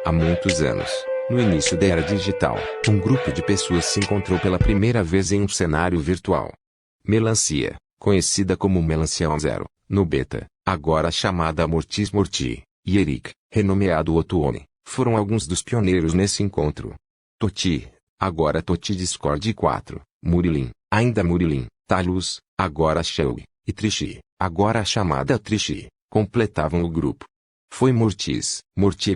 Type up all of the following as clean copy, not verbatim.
Há muitos anos, no início da era digital, um grupo de pessoas se encontrou pela primeira vez em um cenário virtual. Melancia, conhecida como Melancia 1.0, no beta, agora chamada Mortis Morty, e Eric, renomeado Otuone, foram alguns dos pioneiros nesse encontro. Toti, agora Toti Discord 4, Murilin, ainda Murilin, Talus, agora Shelly, e Trishi, agora chamada Trishi, completavam o grupo. Foi Mortis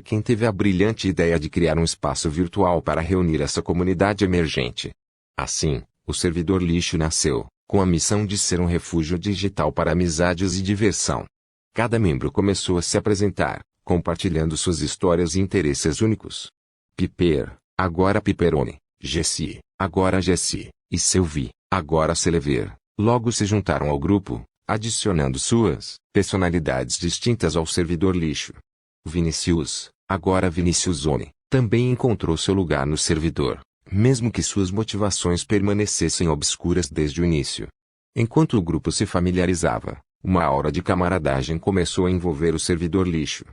quem teve a brilhante ideia de criar um espaço virtual para reunir essa comunidade emergente. Assim, o servidor lixo nasceu, com a missão de ser um refúgio digital para amizades e diversão. Cada membro começou a se apresentar, compartilhando suas histórias e interesses únicos. Piper, agora Piperone, Jessie, agora Jessie, e Sylvie, agora Selever, logo se juntaram ao grupo, adicionando suas personalidades distintas ao servidor lixo. Vinicius, agora Vinicius Zone, também encontrou seu lugar no servidor, mesmo que suas motivações permanecessem obscuras desde o início. Enquanto o grupo se familiarizava, uma aura de camaradagem começou a envolver o servidor lixo.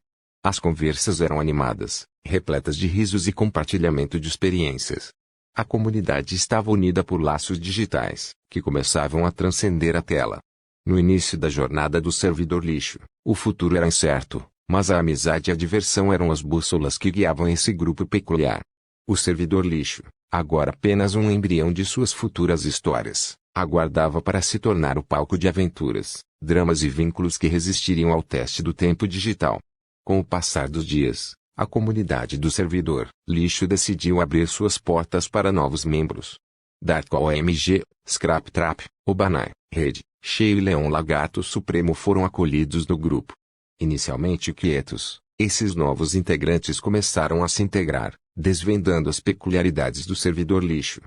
As conversas eram animadas, repletas de risos e compartilhamento de experiências. A comunidade estava unida por laços digitais, que começavam a transcender a tela. No início da jornada do servidor lixo, o futuro era incerto, mas a amizade e a diversão eram as bússolas que guiavam esse grupo peculiar. O servidor lixo, agora apenas um embrião de suas futuras histórias, aguardava para se tornar o palco de aventuras, dramas e vínculos que resistiriam ao teste do tempo digital. Com o passar dos dias, a comunidade do servidor lixo decidiu abrir suas portas para novos membros. Dark-OMG, Scraptrap, Obanai, Rede, Cheio e Leão Lagarto Supremo foram acolhidos no grupo. Inicialmente quietos, esses novos integrantes começaram a se integrar, desvendando as peculiaridades do servidor lixo.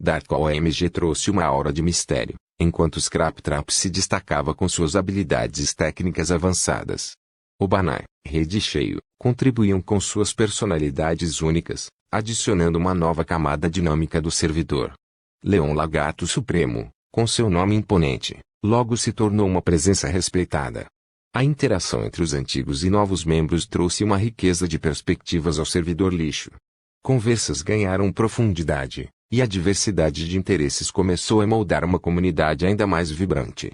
Dark-OMG trouxe uma aura de mistério, enquanto Scraptrap se destacava com suas habilidades técnicas avançadas. Obanai, Rede e Cheio, contribuíam com suas personalidades únicas, adicionando uma nova camada dinâmica do servidor. Leão Lagarto Supremo, com seu nome imponente, logo se tornou uma presença respeitada. A interação entre os antigos e novos membros trouxe uma riqueza de perspectivas ao servidor lixo. Conversas ganharam profundidade, e a diversidade de interesses começou a moldar uma comunidade ainda mais vibrante.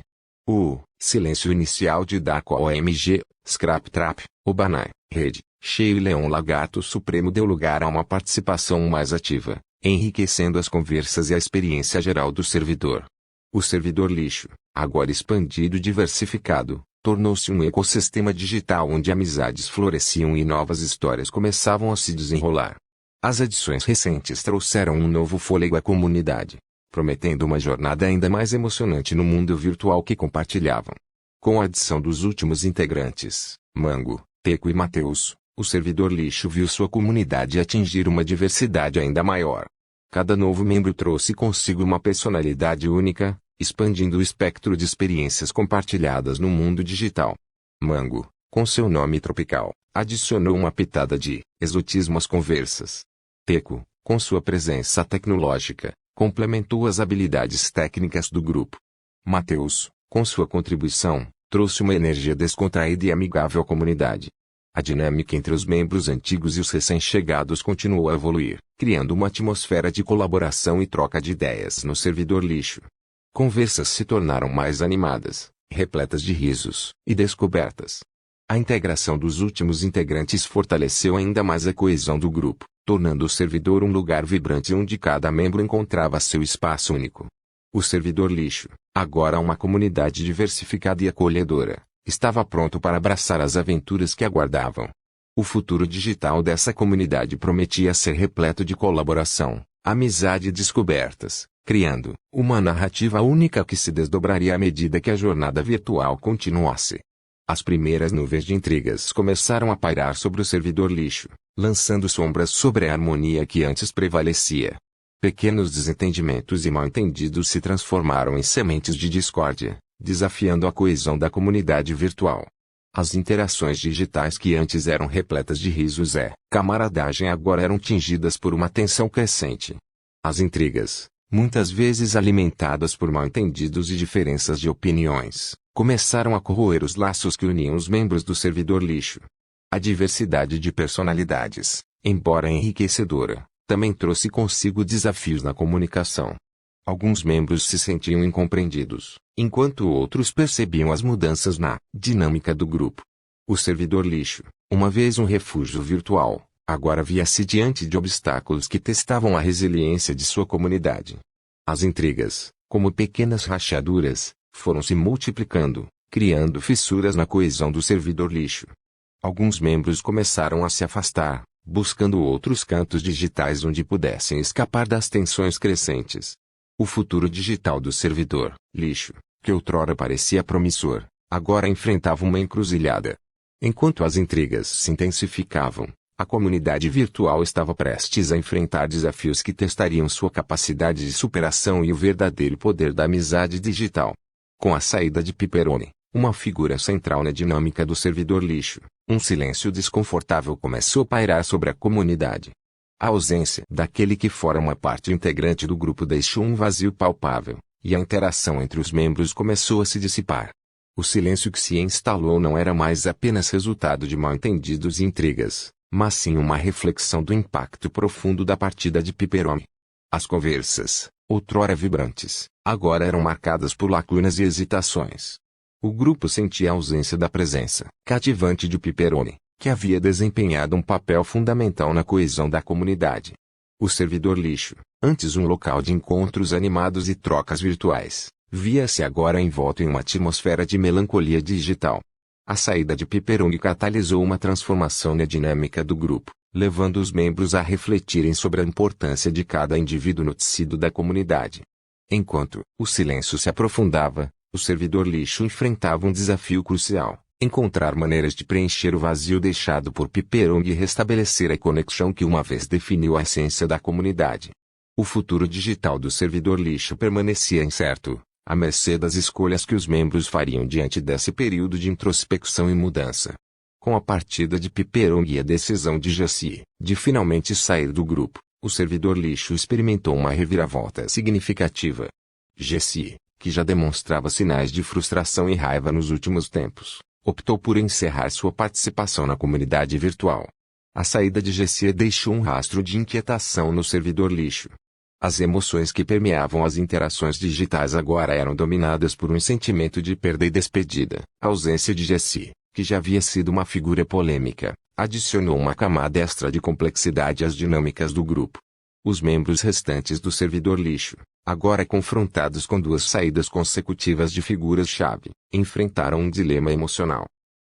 O silêncio inicial de Dark-OMG, Scraptrap, Obanai, Rede, Cheio e Leão Lagarto Supremo deu lugar a uma participação mais ativa, enriquecendo as conversas e a experiência geral do servidor. O servidor lixo, agora expandido e diversificado, tornou-se um ecossistema digital onde amizades floresciam e novas histórias começavam a se desenrolar. As adições recentes trouxeram um novo fôlego à comunidade, prometendo uma jornada ainda mais emocionante no mundo virtual que compartilhavam. Com a adição dos últimos integrantes, Mango, Teco e Mateus, o servidor lixo viu sua comunidade atingir uma diversidade ainda maior. Cada novo membro trouxe consigo uma personalidade única, expandindo o espectro de experiências compartilhadas no mundo digital. Mango, com seu nome tropical, adicionou uma pitada de exotismo às conversas. Teco, com sua presença tecnológica, complementou as habilidades técnicas do grupo. Mateus, com sua contribuição, trouxe uma energia descontraída e amigável à comunidade. A dinâmica entre os membros antigos e os recém-chegados continuou a evoluir, criando uma atmosfera de colaboração e troca de ideias no servidor lixo. Conversas se tornaram mais animadas, repletas de risos e descobertas. A integração dos últimos integrantes fortaleceu ainda mais a coesão do grupo, tornando o servidor um lugar vibrante onde cada membro encontrava seu espaço único. O servidor lixo, agora uma comunidade diversificada e acolhedora, estava pronto para abraçar as aventuras que aguardavam. O futuro digital dessa comunidade prometia ser repleto de colaboração, amizade e descobertas, criando uma narrativa única que se desdobraria à medida que a jornada virtual continuasse. As primeiras nuvens de intrigas começaram a pairar sobre o servidor lixo, lançando sombras sobre a harmonia que antes prevalecia. Pequenos desentendimentos e mal-entendidos se transformaram em sementes de discórdia, desafiando a coesão da comunidade virtual. As interações digitais que antes eram repletas de risos e camaradagem agora eram tingidas por uma tensão crescente. As intrigas, muitas vezes alimentadas por mal-entendidos e diferenças de opiniões, começaram a corroer os laços que uniam os membros do servidor lixo. A diversidade de personalidades, embora enriquecedora, também trouxe consigo desafios na comunicação. Alguns membros se sentiam incompreendidos, enquanto outros percebiam as mudanças na dinâmica do grupo. O servidor lixo, uma vez um refúgio virtual, agora via-se diante de obstáculos que testavam a resiliência de sua comunidade. As intrigas, como pequenas rachaduras, foram se multiplicando, criando fissuras na coesão do servidor lixo. Alguns membros começaram a se afastar, buscando outros cantos digitais onde pudessem escapar das tensões crescentes. O futuro digital do servidor lixo, que outrora parecia promissor, agora enfrentava uma encruzilhada. Enquanto as intrigas se intensificavam, a comunidade virtual estava prestes a enfrentar desafios que testariam sua capacidade de superação e o verdadeiro poder da amizade digital. Com a saída de Pepperoni, uma figura central na dinâmica do servidor lixo, um silêncio desconfortável começou a pairar sobre a comunidade. A ausência daquele que fora uma parte integrante do grupo deixou um vazio palpável, e a interação entre os membros começou a se dissipar. O silêncio que se instalou não era mais apenas resultado de mal-entendidos e intrigas, mas sim uma reflexão do impacto profundo da partida de Pepperoni. As conversas, outrora vibrantes, agora eram marcadas por lacunas e hesitações. O grupo sentia a ausência da presença cativante de Pepperoni, que havia desempenhado um papel fundamental na coesão da comunidade. O servidor lixo, antes um local de encontros animados e trocas virtuais, via-se agora envolto em uma atmosfera de melancolia digital. A saída de Pepperoni catalisou uma transformação na dinâmica do grupo, levando os membros a refletirem sobre a importância de cada indivíduo no tecido da comunidade. Enquanto o silêncio se aprofundava, o servidor lixo enfrentava um desafio crucial: encontrar maneiras de preencher o vazio deixado por Pepperoni e restabelecer a conexão que uma vez definiu a essência da comunidade. O futuro digital do servidor lixo permanecia incerto, à mercê das escolhas que os membros fariam diante desse período de introspecção e mudança. Com a partida de Pepperoni e a decisão de Jessie de finalmente sair do grupo, o servidor lixo experimentou uma reviravolta significativa. Jessie, que já demonstrava sinais de frustração e raiva nos últimos tempos, optou por encerrar sua participação na comunidade virtual. A saída de Jessie deixou um rastro de inquietação no servidor lixo. As emoções que permeavam as interações digitais agora eram dominadas por um sentimento de perda e despedida. A ausência de Jessie, que já havia sido uma figura polêmica, adicionou uma camada extra de complexidade às dinâmicas do grupo. Os membros restantes do servidor lixo, agora confrontados com duas saídas consecutivas de figuras-chave, enfrentaram um dilema emocional.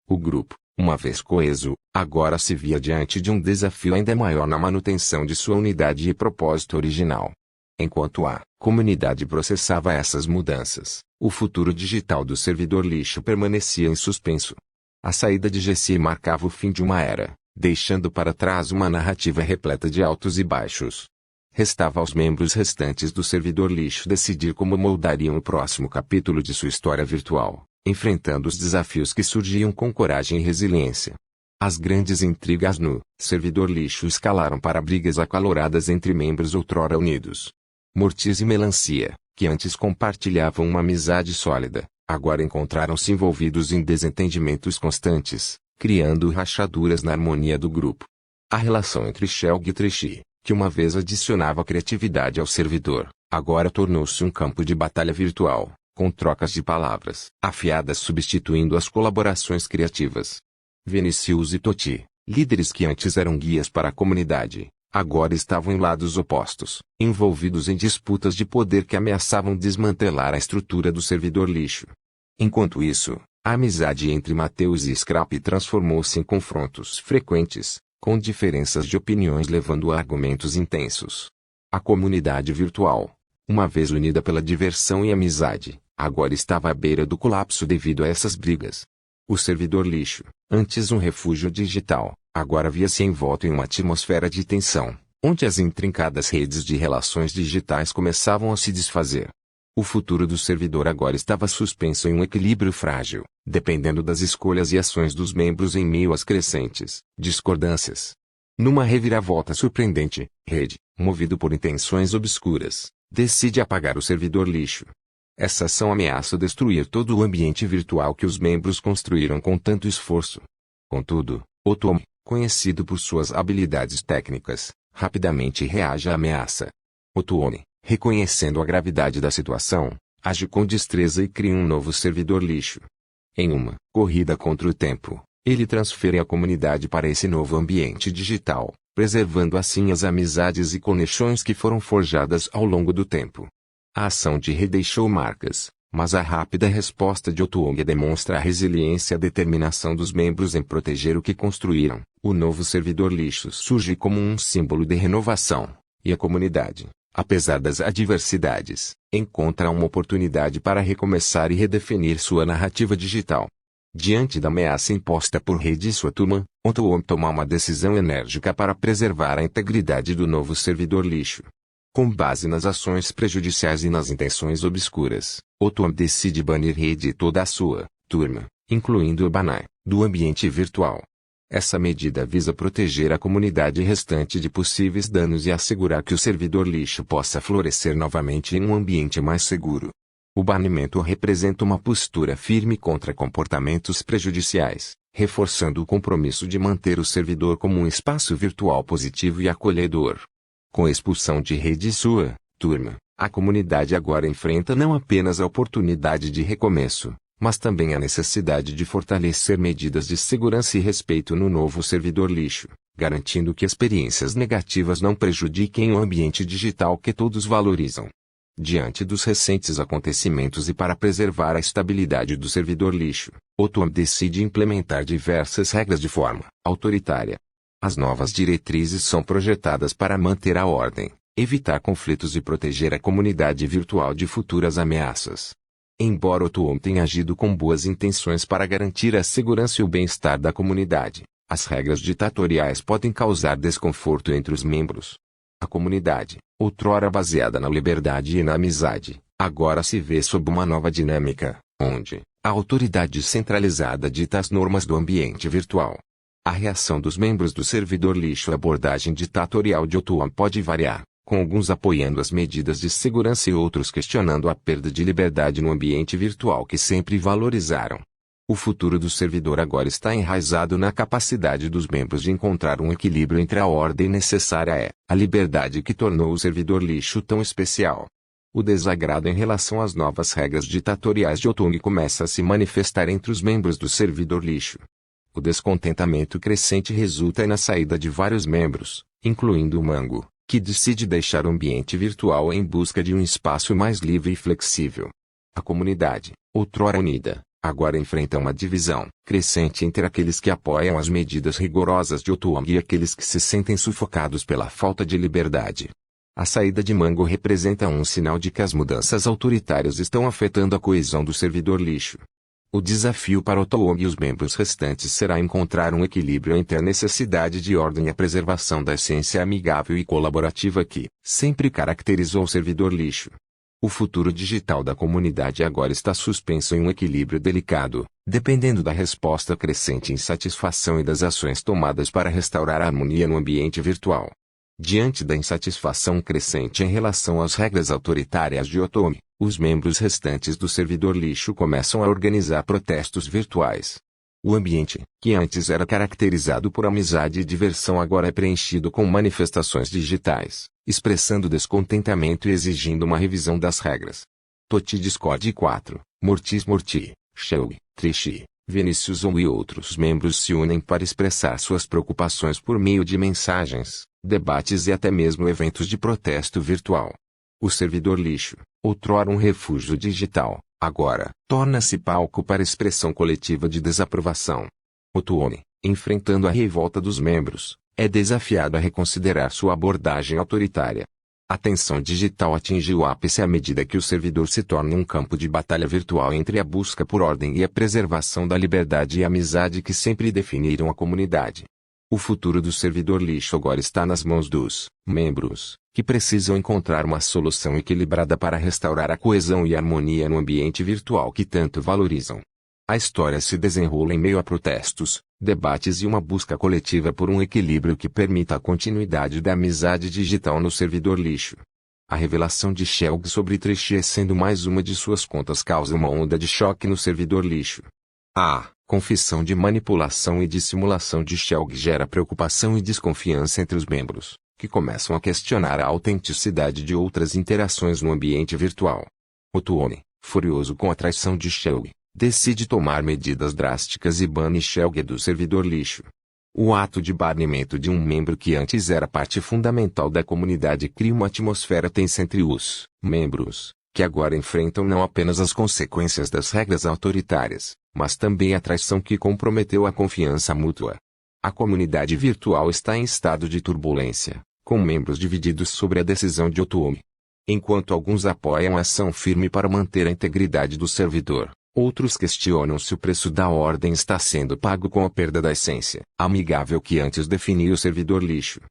O grupo, uma vez coeso, agora se via diante de um desafio ainda maior na manutenção de sua unidade e propósito original. Enquanto a comunidade processava essas mudanças, o futuro digital do servidor lixo permanecia em suspenso. A saída de Jessie marcava o fim de uma era, deixando para trás uma narrativa repleta de altos e baixos. Restava aos membros restantes do servidor lixo decidir como moldariam o próximo capítulo de sua história virtual, enfrentando os desafios que surgiam com coragem e resiliência. As grandes intrigas no servidor lixo escalaram para brigas acaloradas entre membros outrora unidos. Mortis e Melancia, que antes compartilhavam uma amizade sólida, agora encontraram-se envolvidos em desentendimentos constantes, criando rachaduras na harmonia do grupo. A relação entre Shelg e Trixie, que uma vez adicionava criatividade ao servidor, agora tornou-se um campo de batalha virtual, com trocas de palavras afiadas substituindo as colaborações criativas. Vinicius e Toti, líderes que antes eram guias para a comunidade, agora estavam em lados opostos, envolvidos em disputas de poder que ameaçavam desmantelar a estrutura do servidor lixo. Enquanto isso, a amizade entre Mateus e Scrap transformou-se em confrontos frequentes, com diferenças de opiniões levando a argumentos intensos. A comunidade virtual, uma vez unida pela diversão e amizade, agora estava à beira do colapso devido a essas brigas. O servidor lixo, antes um refúgio digital, agora via-se envolto em uma atmosfera de tensão, onde as intrincadas redes de relações digitais começavam a se desfazer. O futuro do servidor agora estava suspenso em um equilíbrio frágil, dependendo das escolhas e ações dos membros em meio às crescentes discordâncias. Numa reviravolta surpreendente, Rede, movido por intenções obscuras, decide apagar o servidor lixo. Essa ação ameaça destruir todo o ambiente virtual que os membros construíram com tanto esforço. Contudo, Otome, conhecido por suas habilidades técnicas, rapidamente reage à ameaça. Otomi, reconhecendo a gravidade da situação, age com destreza e cria um novo servidor lixo. Em uma corrida contra o tempo, ele transfere a comunidade para esse novo ambiente digital, preservando assim as amizades e conexões que foram forjadas ao longo do tempo. A ação de Rei deixou marcas, mas a rápida resposta de Otomi demonstra a resiliência e a determinação dos membros em proteger o que construíram. O novo servidor lixo surge como um símbolo de renovação, e a comunidade, apesar das adversidades, encontra uma oportunidade para recomeçar e redefinir sua narrativa digital. Diante da ameaça imposta por Rei e sua turma, Otomi toma uma decisão enérgica para preservar a integridade do novo servidor lixo. Com base nas ações prejudiciais e nas intenções obscuras, Otomi decide banir Rei e toda a sua turma, incluindo o Banai, do ambiente virtual. Essa medida visa proteger a comunidade restante de possíveis danos e assegurar que o servidor lixo possa florescer novamente em um ambiente mais seguro. O banimento representa uma postura firme contra comportamentos prejudiciais, reforçando o compromisso de manter o servidor como um espaço virtual positivo e acolhedor. Com a expulsão de Rei e sua turma, a comunidade agora enfrenta não apenas a oportunidade de recomeço, mas também a necessidade de fortalecer medidas de segurança e respeito no novo servidor lixo, garantindo que experiências negativas não prejudiquem o ambiente digital que todos valorizam. Diante dos recentes acontecimentos e para preservar a estabilidade do servidor lixo, Otomi decide implementar diversas regras de forma autoritária. As novas diretrizes são projetadas para manter a ordem, evitar conflitos e proteger a comunidade virtual de futuras ameaças. Embora Otomi tenha agido com boas intenções para garantir a segurança e o bem-estar da comunidade, as regras ditatoriais podem causar desconforto entre os membros. A comunidade, outrora baseada na liberdade e na amizade, agora se vê sob uma nova dinâmica, onde a autoridade centralizada dita as normas do ambiente virtual. A reação dos membros do servidor lixo à abordagem ditatorial de Otomi pode variar, com alguns apoiando as medidas de segurança e outros questionando a perda de liberdade no ambiente virtual que sempre valorizaram. O futuro do servidor agora está enraizado na capacidade dos membros de encontrar um equilíbrio entre a ordem necessária e a liberdade que tornou o servidor lixo tão especial. O desagrado em relação às novas regras ditatoriais de Otomi começa a se manifestar entre os membros do servidor lixo. O descontentamento crescente resulta na saída de vários membros, incluindo o Mango, que decide deixar o ambiente virtual em busca de um espaço mais livre e flexível. A comunidade, outrora unida, agora enfrenta uma divisão crescente entre aqueles que apoiam as medidas rigorosas de Otomi e aqueles que se sentem sufocados pela falta de liberdade. A saída de Mango representa um sinal de que as mudanças autoritárias estão afetando a coesão do servidor lixo. O desafio para Otomi e os membros restantes será encontrar um equilíbrio entre a necessidade de ordem e a preservação da essência amigável e colaborativa que sempre caracterizou o servidor lixo. O futuro digital da comunidade agora está suspenso em um equilíbrio delicado, dependendo da resposta crescente insatisfação e das ações tomadas para restaurar a harmonia no ambiente virtual. Diante da insatisfação crescente em relação às regras autoritárias de Otomi, os membros restantes do servidor lixo começam a organizar protestos virtuais. O ambiente, que antes era caracterizado por amizade e diversão, agora é preenchido com manifestações digitais, expressando descontentamento e exigindo uma revisão das regras. Toti Discord 4, Mortis Morti, Shelby, Trishi, Vinicius e outros membros se unem para expressar suas preocupações por meio de mensagens, debates e até mesmo eventos de protesto virtual. O servidor lixo, outrora um refúgio digital, agora torna-se palco para expressão coletiva de desaprovação. Otomi, enfrentando a revolta dos membros, é desafiado a reconsiderar sua abordagem autoritária. A tensão digital atinge o ápice à medida que o servidor se torna um campo de batalha virtual entre a busca por ordem e a preservação da liberdade e amizade que sempre definiram a comunidade. O futuro do servidor lixo agora está nas mãos dos membros, que precisam encontrar uma solução equilibrada para restaurar a coesão e a harmonia no ambiente virtual que tanto valorizam. A história se desenrola em meio a protestos, debates e uma busca coletiva por um equilíbrio que permita a continuidade da amizade digital no servidor lixo. A revelação de Shelby sobre Trishi sendo mais uma de suas contas causa uma onda de choque no servidor lixo. A Confissão de manipulação e dissimulação de Shelg gera preocupação e desconfiança entre os membros, que começam a questionar a autenticidade de outras interações no ambiente virtual. Otuone, furioso com a traição de Shelg, decide tomar medidas drásticas e bane Shelg do servidor lixo. O ato de banimento de um membro que antes era parte fundamental da comunidade cria uma atmosfera tensa entre os membros, que agora enfrentam não apenas as consequências das regras autoritárias, mas também a traição que comprometeu a confiança mútua. A comunidade virtual está em estado de turbulência, com membros divididos sobre a decisão de Otuone. Enquanto alguns apoiam a ação firme para manter a integridade do servidor, outros questionam se o preço da ordem está sendo pago com a perda da essência amigável que antes definia o servidor lixo.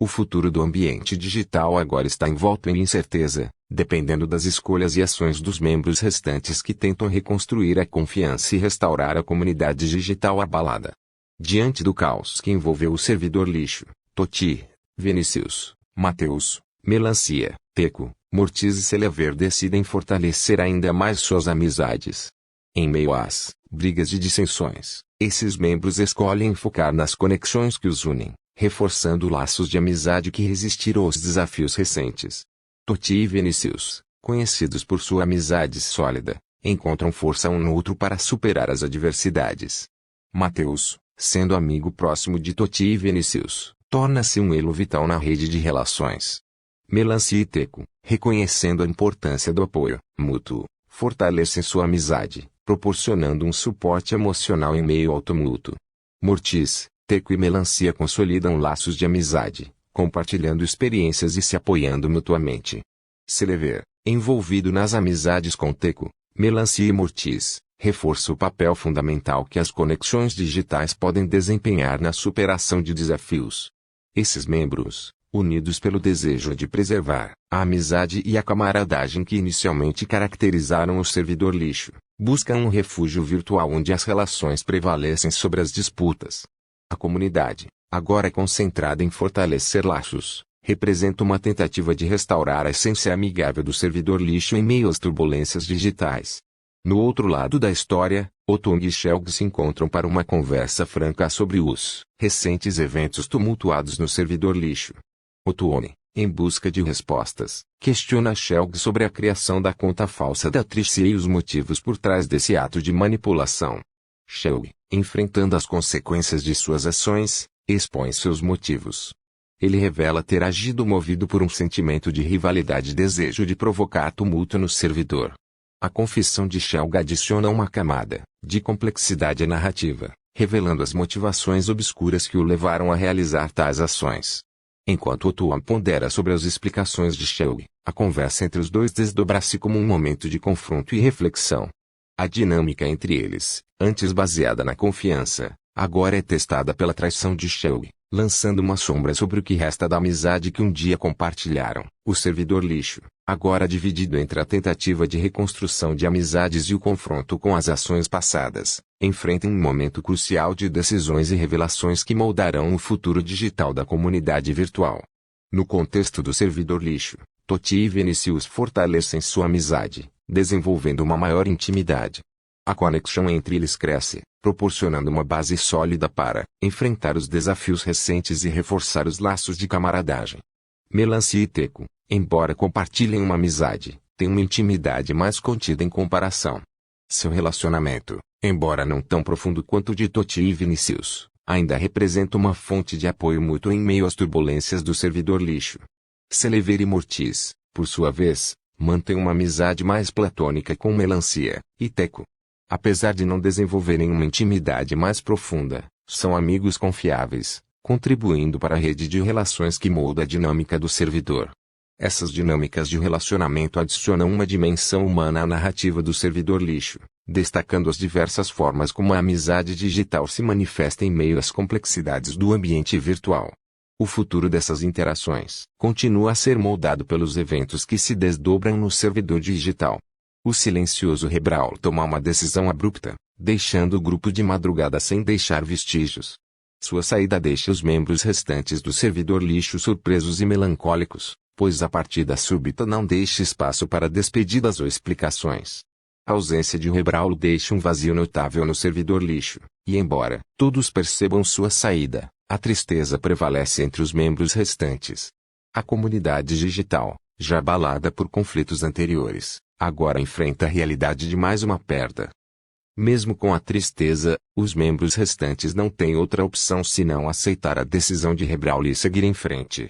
O futuro do ambiente digital agora está envolto em incerteza, dependendo das escolhas e ações dos membros restantes que tentam reconstruir a confiança e restaurar a comunidade digital abalada. Diante do caos que envolveu o servidor lixo, Toti, Vinícius, Mateus, Melancia, Teco, Mortis e Celever decidem fortalecer ainda mais suas amizades. Em meio às brigas e dissensões, esses membros escolhem focar nas conexões que os unem, reforçando laços de amizade que resistiram aos desafios recentes. Toti e Vinícius, conhecidos por sua amizade sólida, encontram força um no outro para superar as adversidades. Mateus, sendo amigo próximo de Toti e Vinícius, torna-se um elo vital na rede de relações. Melancia e Teco, reconhecendo a importância do apoio mútuo, fortalecem sua amizade, proporcionando um suporte emocional em meio ao tumulto. Mortis, Teco e Melancia consolidam laços de amizade, compartilhando experiências e se apoiando mutuamente. Celever, envolvido nas amizades com Teco, Melancia e Mortis, reforça o papel fundamental que as conexões digitais podem desempenhar na superação de desafios. Esses membros, unidos pelo desejo de preservar a amizade e a camaradagem que inicialmente caracterizaram o servidor lixo, buscam um refúgio virtual onde as relações prevalecem sobre as disputas. A comunidade, agora concentrada em fortalecer laços, representa uma tentativa de restaurar a essência amigável do servidor lixo em meio às turbulências digitais. No outro lado da história, Otuone e Shelg se encontram para uma conversa franca sobre os recentes eventos tumultuados no servidor lixo. Otuone, em busca de respostas, questiona Shelg sobre a criação da conta falsa da Tricia e os motivos por trás desse ato de manipulação. Shelg, enfrentando as consequências de suas ações, expõe seus motivos. Ele revela ter agido movido por um sentimento de rivalidade e desejo de provocar tumulto no servidor. A confissão de Shelg adiciona uma camada de complexidade à narrativa, revelando as motivações obscuras que o levaram a realizar tais ações. Enquanto Otuone pondera sobre as explicações de Shelg, a conversa entre os dois desdobra-se como um momento de confronto e reflexão. A dinâmica entre eles, antes baseada na confiança, agora é testada pela traição de Shelg, lançando uma sombra sobre o que resta da amizade que um dia compartilharam. O servidor lixo, agora dividido entre a tentativa de reconstrução de amizades e o confronto com as ações passadas, enfrenta um momento crucial de decisões e revelações que moldarão o futuro digital da comunidade virtual. No contexto do servidor lixo, Toti e Vinícius fortalecem sua amizade, desenvolvendo uma maior intimidade. A conexão entre eles cresce, proporcionando uma base sólida para enfrentar os desafios recentes e reforçar os laços de camaradagem. Melancia e Teco, embora compartilhem uma amizade, têm uma intimidade mais contida em comparação. Seu relacionamento, embora não tão profundo quanto o de Toti e Vinícius, ainda representa uma fonte de apoio mútuo em meio às turbulências do servidor lixo. Celever e Mortis, por sua vez, mantêm uma amizade mais platônica com Melancia e Teco. Apesar de não desenvolverem uma intimidade mais profunda, são amigos confiáveis, contribuindo para a rede de relações que molda a dinâmica do servidor. Essas dinâmicas de relacionamento adicionam uma dimensão humana à narrativa do servidor lixo, destacando as diversas formas como a amizade digital se manifesta em meio às complexidades do ambiente virtual. O futuro dessas interações continua a ser moldado pelos eventos que se desdobram no servidor digital. O silencioso Rebral toma uma decisão abrupta, deixando o grupo de madrugada sem deixar vestígios. Sua saída deixa os membros restantes do servidor lixo surpresos e melancólicos, pois a partida súbita não deixa espaço para despedidas ou explicações. A ausência de Rebrawl deixa um vazio notável no servidor lixo, e embora todos percebam sua saída, a tristeza prevalece entre os membros restantes. A comunidade digital, já abalada por conflitos anteriores, agora enfrenta a realidade de mais uma perda. Mesmo com a tristeza, os membros restantes não têm outra opção senão aceitar a decisão de Rebrawl e seguir em frente.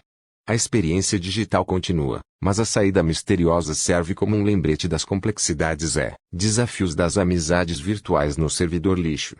A experiência digital continua, mas a saída misteriosa serve como um lembrete das complexidades e desafios das amizades virtuais no servidor lixo.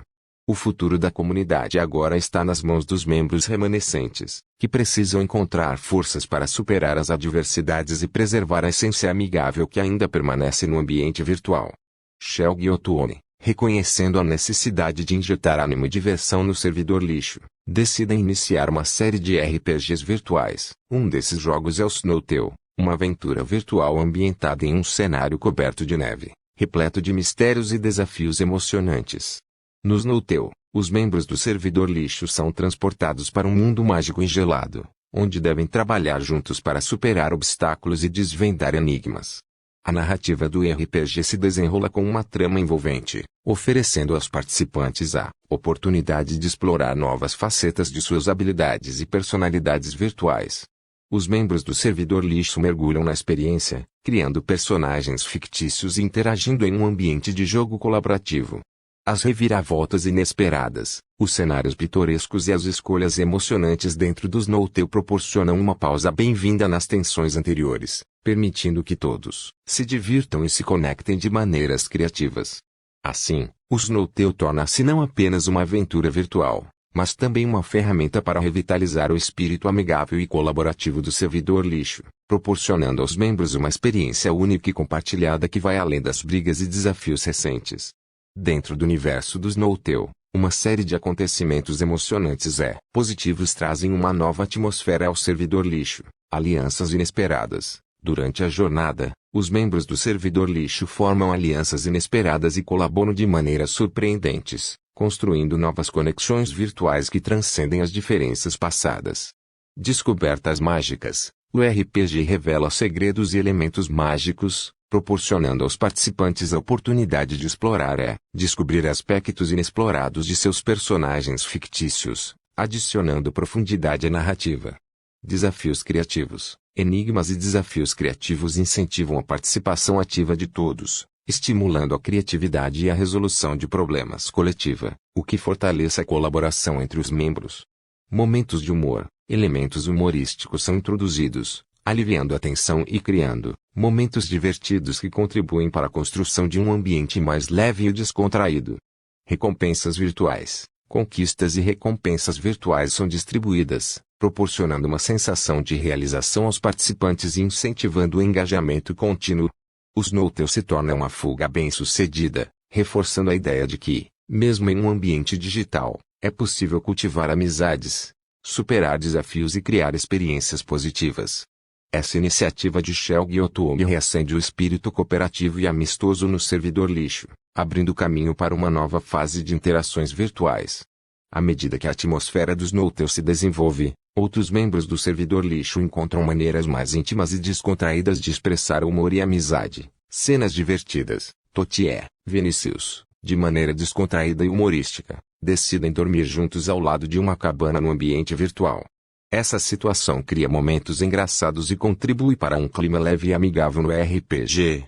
O futuro da comunidade agora está nas mãos dos membros remanescentes, que precisam encontrar forças para superar as adversidades e preservar a essência amigável que ainda permanece no ambiente virtual. Shelgi Otomi, reconhecendo a necessidade de injetar ânimo e diversão no servidor lixo, decidem iniciar uma série de RPGs virtuais. Um desses jogos é o Snowtale, uma aventura virtual ambientada em um cenário coberto de neve, repleto de mistérios e desafios emocionantes. No Snowtale, os membros do servidor lixo são transportados para um mundo mágico e gelado, onde devem trabalhar juntos para superar obstáculos e desvendar enigmas. A narrativa do RPG se desenrola com uma trama envolvente, oferecendo aos participantes a oportunidade de explorar novas facetas de suas habilidades e personalidades virtuais. Os membros do servidor lixo mergulham na experiência, criando personagens fictícios e interagindo em um ambiente de jogo colaborativo. As reviravoltas inesperadas, os cenários pitorescos e as escolhas emocionantes dentro do Snowtale proporcionam uma pausa bem-vinda nas tensões anteriores, permitindo que todos se divirtam e se conectem de maneiras criativas. Assim, o Snowtale torna-se não apenas uma aventura virtual, mas também uma ferramenta para revitalizar o espírito amigável e colaborativo do servidor lixo, proporcionando aos membros uma experiência única e compartilhada que vai além das brigas e desafios recentes. Dentro do universo do Snowtale, uma série de acontecimentos emocionantes e positivos trazem uma nova atmosfera ao servidor lixo, alianças inesperadas. Durante a jornada, os membros do servidor lixo formam alianças inesperadas e colaboram de maneiras surpreendentes, construindo novas conexões virtuais que transcendem as diferenças passadas. Descobertas mágicas. O RPG revela segredos e elementos mágicos, proporcionando aos participantes a oportunidade de explorar e descobrir aspectos inexplorados de seus personagens fictícios, adicionando profundidade à narrativa. Desafios criativos. Enigmas e desafios criativos incentivam a participação ativa de todos, estimulando a criatividade e a resolução de problemas coletiva, o que fortalece a colaboração entre os membros. Momentos de humor. Elementos humorísticos são introduzidos, aliviando a tensão e criando momentos divertidos que contribuem para a construção de um ambiente mais leve e descontraído. Recompensas virtuais. Conquistas e recompensas virtuais são distribuídas, proporcionando uma sensação de realização aos participantes e incentivando o engajamento contínuo. O Snowtale se torna uma fuga bem-sucedida, reforçando a ideia de que, mesmo em um ambiente digital, é possível cultivar amizades, superar desafios e criar experiências positivas. Essa iniciativa de Shelgi Otomi reacende o espírito cooperativo e amistoso no servidor lixo, abrindo caminho para uma nova fase de interações virtuais. À medida que a atmosfera do Snowtale se desenvolve, outros membros do servidor lixo encontram maneiras mais íntimas e descontraídas de expressar humor e amizade. Cenas divertidas. Totie, Vinicius, de maneira descontraída e humorística, decidem dormir juntos ao lado de uma cabana no ambiente virtual. Essa situação cria momentos engraçados e contribui para um clima leve e amigável no RPG.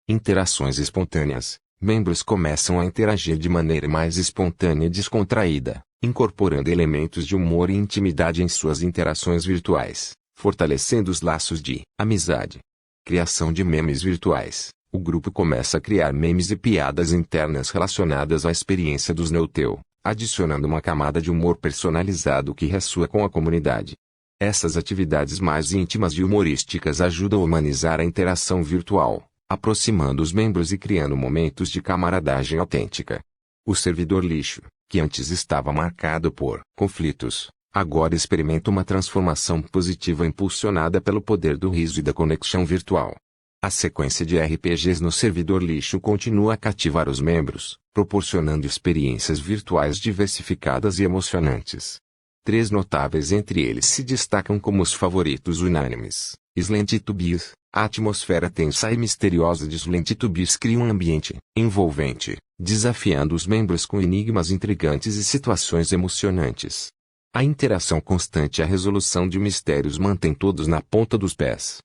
Interações espontâneas. Membros começam a interagir de maneira mais espontânea e descontraída, incorporando elementos de humor e intimidade em suas interações virtuais, fortalecendo os laços de amizade. Criação de memes virtuais. O grupo começa a criar memes e piadas internas relacionadas à experiência do Snowtale, adicionando uma camada de humor personalizado que ressoa com a comunidade. Essas atividades mais íntimas e humorísticas ajudam a humanizar a interação virtual, aproximando os membros e criando momentos de camaradagem autêntica. O servidor lixo, que antes estava marcado por conflitos, agora experimenta uma transformação positiva impulsionada pelo poder do riso e da conexão virtual. A sequência de RPGs no servidor lixo continua a cativar os membros, proporcionando experiências virtuais diversificadas e emocionantes. 3 notáveis entre eles se destacam como os favoritos unânimes: Slantitubies. A atmosfera tensa e misteriosa de Slantitubies cria um ambiente envolvente, desafiando os membros com enigmas intrigantes e situações emocionantes. A interação constante e a resolução de mistérios mantém todos na ponta dos pés.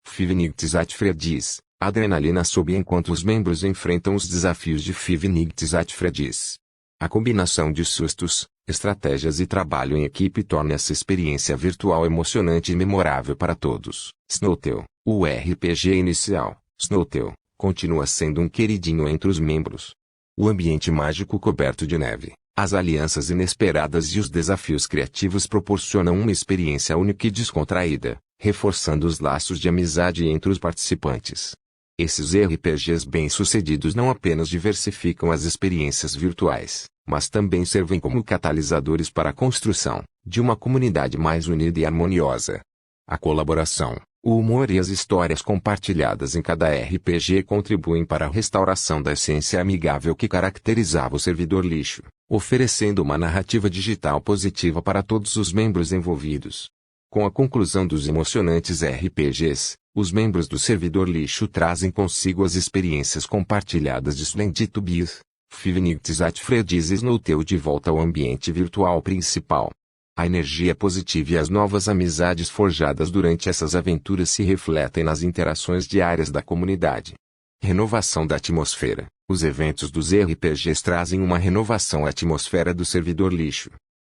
Five Nights at Freddy's. A adrenalina sobe enquanto os membros enfrentam os desafios de Five Nights at Freddy's. A combinação de sustos, estratégias e trabalho em equipe torna essa experiência virtual emocionante e memorável para todos. Snowtale, o RPG inicial, Snowtale, continua sendo um queridinho entre os membros. O ambiente mágico coberto de neve, as alianças inesperadas e os desafios criativos proporcionam uma experiência única e descontraída, reforçando os laços de amizade entre os participantes. Esses RPGs bem-sucedidos não apenas diversificam as experiências virtuais, mas também servem como catalisadores para a construção de uma comunidade mais unida e harmoniosa. A colaboração, o humor e as histórias compartilhadas em cada RPG contribuem para a restauração da essência amigável que caracterizava o servidor lixo, oferecendo uma narrativa digital positiva para todos os membros envolvidos. Com a conclusão dos emocionantes RPGs, os membros do servidor lixo trazem consigo as experiências compartilhadas de Slantitubies, Five Nights at Freddy's e Snowtale de volta ao ambiente virtual principal. A energia positiva e as novas amizades forjadas durante essas aventuras se refletem nas interações diárias da comunidade. Renovação da atmosfera. Os eventos dos RPGs trazem uma renovação à atmosfera do servidor lixo.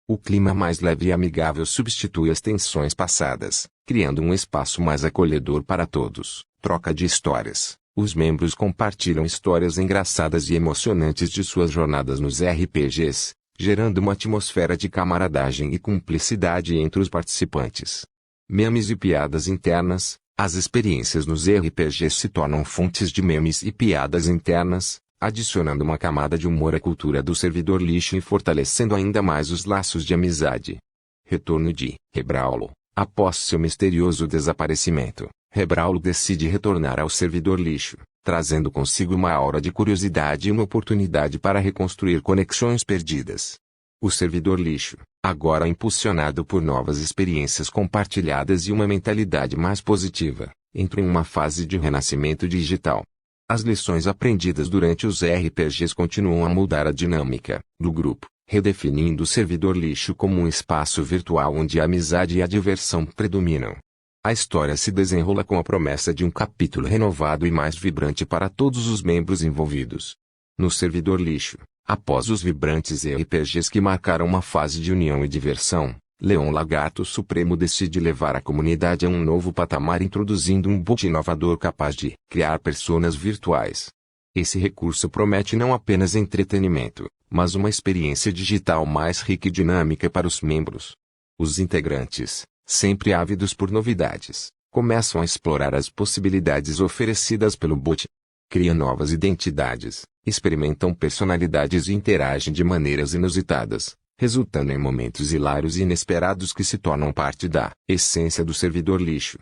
O clima mais leve e amigável substitui as tensões passadas, criando um espaço mais acolhedor para todos. Troca de histórias. Os membros compartilham histórias engraçadas e emocionantes de suas jornadas nos RPGs, gerando uma atmosfera de camaradagem e cumplicidade entre os participantes. Memes e piadas internas. As experiências nos RPGs se tornam fontes de memes e piadas internas, adicionando uma camada de humor à cultura do servidor lixo e fortalecendo ainda mais os laços de amizade. Retorno de Hebraulo. Após seu misterioso desaparecimento, Hebraulo decide retornar ao servidor lixo, trazendo consigo uma aura de curiosidade e uma oportunidade para reconstruir conexões perdidas. O servidor lixo, agora impulsionado por novas experiências compartilhadas e uma mentalidade mais positiva, entra em uma fase de renascimento digital. As lições aprendidas durante os RPGs continuam a mudar a dinâmica do grupo, redefinindo o servidor lixo como um espaço virtual onde a amizade e a diversão predominam. A história se desenrola com a promessa de um capítulo renovado e mais vibrante para todos os membros envolvidos. No servidor lixo, após os vibrantes RPGs que marcaram uma fase de união e diversão, Leon Lagarto Supremo decide levar a comunidade a um novo patamar introduzindo um bot inovador capaz de criar personas virtuais. Esse recurso promete não apenas entretenimento, mas uma experiência digital mais rica e dinâmica para os membros. Os integrantes, sempre ávidos por novidades, começam a explorar as possibilidades oferecidas pelo bot. Criam novas identidades, experimentam personalidades e interagem de maneiras inusitadas, resultando em momentos hilários e inesperados que se tornam parte da essência do servidor lixo.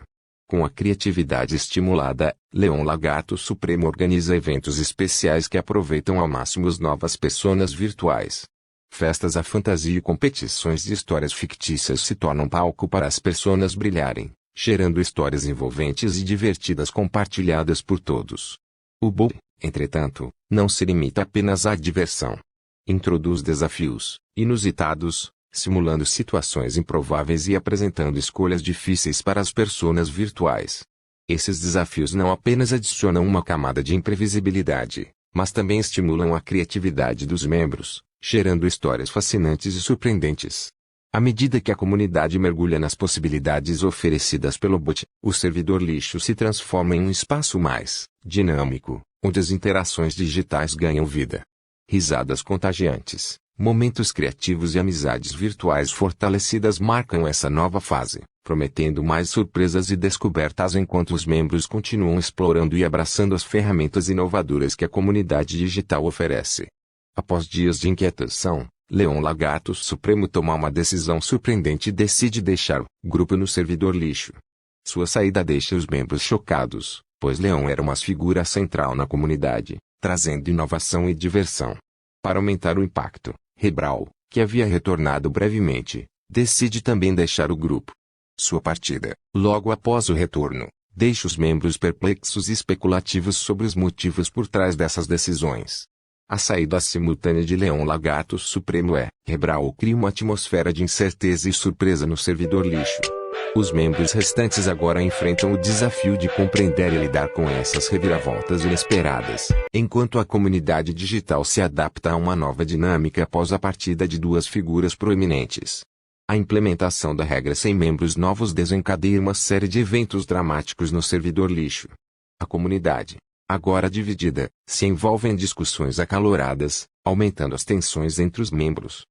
Com a criatividade estimulada, Leon Lagarto Supremo organiza eventos especiais que aproveitam ao máximo as novas personas virtuais. Festas à fantasia e competições de histórias fictícias se tornam palco para as personas brilharem, gerando histórias envolventes e divertidas compartilhadas por todos. O bot, entretanto, não se limita apenas à diversão. Introduz desafios inusitados, simulando situações improváveis e apresentando escolhas difíceis para as personas virtuais. Esses desafios não apenas adicionam uma camada de imprevisibilidade, mas também estimulam a criatividade dos membros, gerando histórias fascinantes e surpreendentes. À medida que a comunidade mergulha nas possibilidades oferecidas pelo bot, o servidor lixo se transforma em um espaço mais dinâmico, onde as interações digitais ganham vida. Risadas contagiantes, momentos criativos e amizades virtuais fortalecidas marcam essa nova fase, prometendo mais surpresas e descobertas enquanto os membros continuam explorando e abraçando as ferramentas inovadoras que a comunidade digital oferece. Após dias de inquietação, Leon Lagarto Supremo toma uma decisão surpreendente e decide deixar o grupo no servidor lixo. Sua saída deixa os membros chocados, pois Leon era uma figura central na comunidade, trazendo inovação e diversão. Para aumentar o impacto, Hebraulo, que havia retornado brevemente, decide também deixar o grupo. Sua partida, logo após o retorno, deixa os membros perplexos e especulativos sobre os motivos por trás dessas decisões. A saída simultânea de Leão Lagarto Supremo Rebral cria uma atmosfera de incerteza e surpresa no servidor lixo. Os membros restantes agora enfrentam o desafio de compreender e lidar com essas reviravoltas inesperadas, enquanto a comunidade digital se adapta a uma nova dinâmica após a partida de duas figuras proeminentes. A implementação da regra sem membros novos desencadeia uma série de eventos dramáticos no servidor lixo. A comunidade, agora dividida, se envolve em discussões acaloradas, aumentando as tensões entre os membros.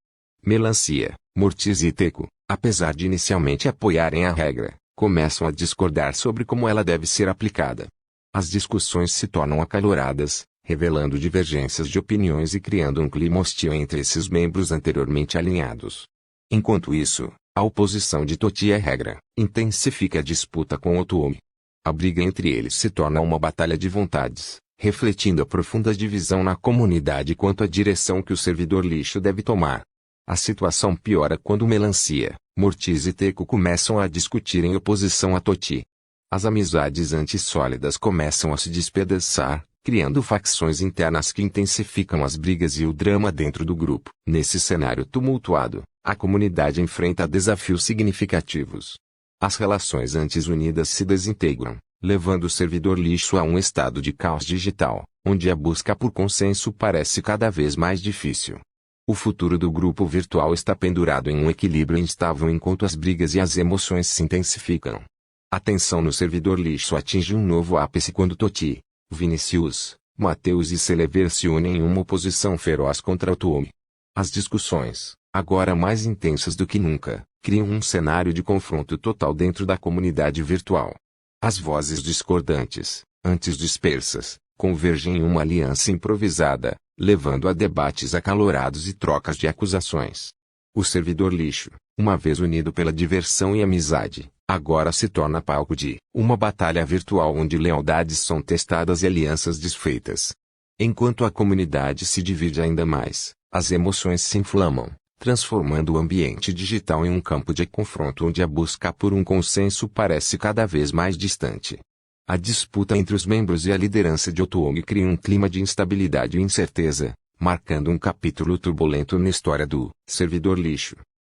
Melancia, Mortis e Teco, apesar de inicialmente apoiarem a regra, começam a discordar sobre como ela deve ser aplicada. As discussões se tornam acaloradas, revelando divergências de opiniões e criando um clima hostil entre esses membros anteriormente alinhados. Enquanto isso, a oposição de Toti à regra intensifica a disputa com Otome. A briga entre eles se torna uma batalha de vontades, refletindo a profunda divisão na comunidade quanto à direção que o servidor lixo deve tomar. A situação piora quando Melancia, Mortis e Teco começam a discutir em oposição a Toti. As amizades antissólidas começam a se despedaçar, criando facções internas que intensificam as brigas e o drama dentro do grupo. Nesse cenário tumultuado, a comunidade enfrenta desafios significativos. As relações antes unidas se desintegram, levando o servidor lixo a um estado de caos digital, onde a busca por consenso parece cada vez mais difícil. O futuro do grupo virtual está pendurado em um equilíbrio instável enquanto as brigas e as emoções se intensificam. A tensão no servidor lixo atinge um novo ápice quando Toti, Vinicius, Mateus e Celever se unem em uma oposição feroz contra Otome. As discussões, agora mais intensas do que nunca, criam um cenário de confronto total dentro da comunidade virtual. As vozes discordantes, antes dispersas, convergem em uma aliança improvisada, levando a debates acalorados e trocas de acusações. O servidor lixo, uma vez unido pela diversão e amizade, agora se torna palco de uma batalha virtual onde lealdades são testadas e alianças desfeitas. Enquanto a comunidade se divide ainda mais, as emoções se inflamam, transformando o ambiente digital em um campo de confronto onde a busca por um consenso parece cada vez mais distante. A disputa entre os membros e a liderança de Otome cria um clima de instabilidade e incerteza, marcando um capítulo turbulento na história do servidor lixo.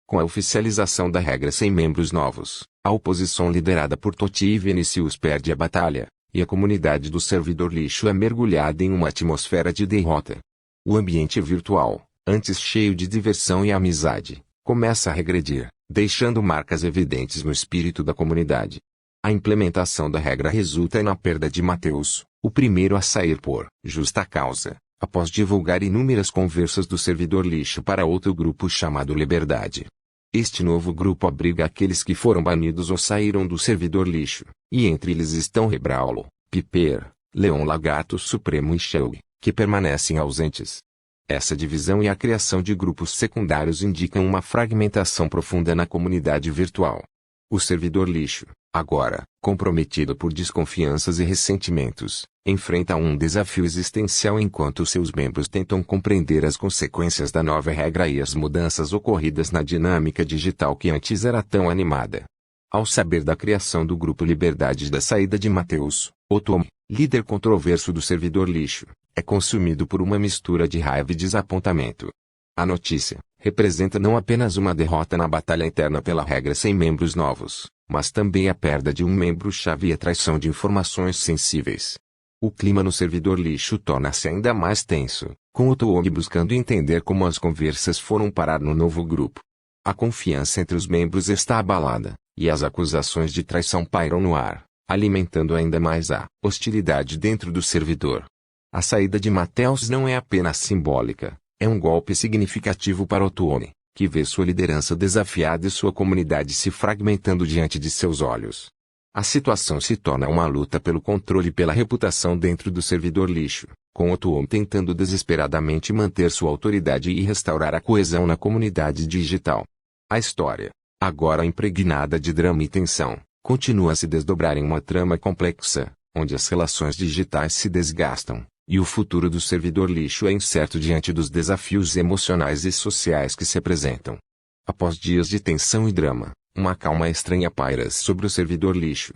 Com a oficialização da regra sem membros novos, a oposição liderada por Toti e Vinicius perde a batalha, e a comunidade do servidor lixo é mergulhada em uma atmosfera de derrota. O ambiente virtual, antes cheio de diversão e amizade, começa a regredir, deixando marcas evidentes no espírito da comunidade. A implementação da regra resulta na perda de Mateus, o primeiro a sair por justa causa, após divulgar inúmeras conversas do servidor lixo para outro grupo chamado Liberdade. Este novo grupo abriga aqueles que foram banidos ou saíram do servidor lixo, e entre eles estão Rebraulo, Piper, Leão Lagarto Supremo e Shelby, que permanecem ausentes. Essa divisão e a criação de grupos secundários indicam uma fragmentação profunda na comunidade virtual. O servidor lixo, agora, comprometido por desconfianças e ressentimentos, enfrenta um desafio existencial enquanto seus membros tentam compreender as consequências da nova regra e as mudanças ocorridas na dinâmica digital que antes era tão animada. Ao saber da criação do grupo Liberdade e da saída de Mateus, Otome, líder controverso do servidor lixo, é consumido por uma mistura de raiva e desapontamento. A notícia representa não apenas uma derrota na batalha interna pela regra sem membros novos, mas também a perda de um membro-chave e a traição de informações sensíveis. O clima no servidor lixo torna-se ainda mais tenso, com Otome buscando entender como as conversas foram parar no novo grupo. A confiança entre os membros está abalada, e as acusações de traição pairam no ar, alimentando ainda mais a hostilidade dentro do servidor. A saída de Mateus não é apenas simbólica, é um golpe significativo para Otome, que vê sua liderança desafiada e sua comunidade se fragmentando diante de seus olhos. A situação se torna uma luta pelo controle e pela reputação dentro do servidor lixo, com Otome tentando desesperadamente manter sua autoridade e restaurar a coesão na comunidade digital. A história, agora impregnada de drama e tensão, continua a se desdobrar em uma trama complexa, onde as relações digitais se desgastam, e o futuro do servidor lixo é incerto diante dos desafios emocionais e sociais que se apresentam. Após dias de tensão e drama, uma calma estranha paira sobre o servidor lixo.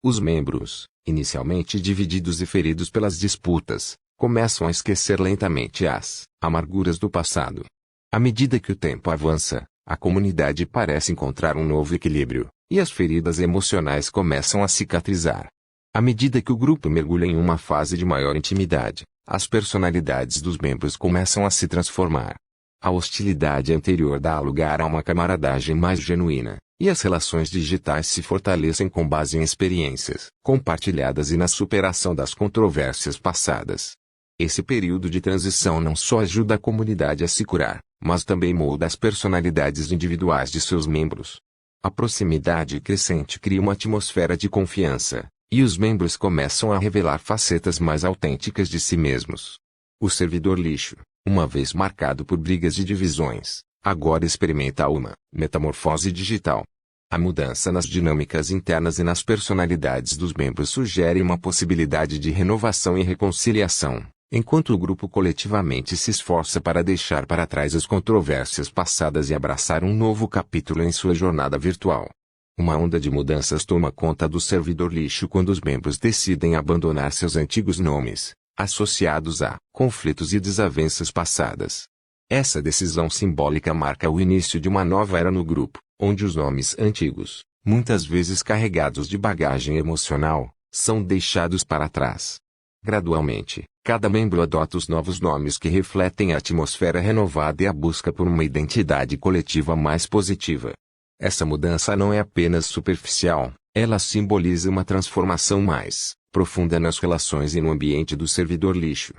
Os membros, inicialmente divididos e feridos pelas disputas, começam a esquecer lentamente as amarguras do passado. À medida que o tempo avança, a comunidade parece encontrar um novo equilíbrio, e as feridas emocionais começam a cicatrizar. À medida que o grupo mergulha em uma fase de maior intimidade, as personalidades dos membros começam a se transformar. A hostilidade anterior dá lugar a uma camaradagem mais genuína, e as relações digitais se fortalecem com base em experiências compartilhadas e na superação das controvérsias passadas. Esse período de transição não só ajuda a comunidade a se curar, mas também molda as personalidades individuais de seus membros. A proximidade crescente cria uma atmosfera de confiança, e os membros começam a revelar facetas mais autênticas de si mesmos. O servidor lixo, uma vez marcado por brigas e divisões, agora experimenta uma metamorfose digital. A mudança nas dinâmicas internas e nas personalidades dos membros sugere uma possibilidade de renovação e reconciliação, enquanto o grupo coletivamente se esforça para deixar para trás as controvérsias passadas e abraçar um novo capítulo em sua jornada virtual. Uma onda de mudanças toma conta do servidor lixo quando os membros decidem abandonar seus antigos nomes, associados a conflitos e desavenças passadas. Essa decisão simbólica marca o início de uma nova era no grupo, onde os nomes antigos, muitas vezes carregados de bagagem emocional, são deixados para trás. Gradualmente, cada membro adota os novos nomes que refletem a atmosfera renovada e a busca por uma identidade coletiva mais positiva. Essa mudança não é apenas superficial, ela simboliza uma transformação mais profunda nas relações e no ambiente do servidor lixo.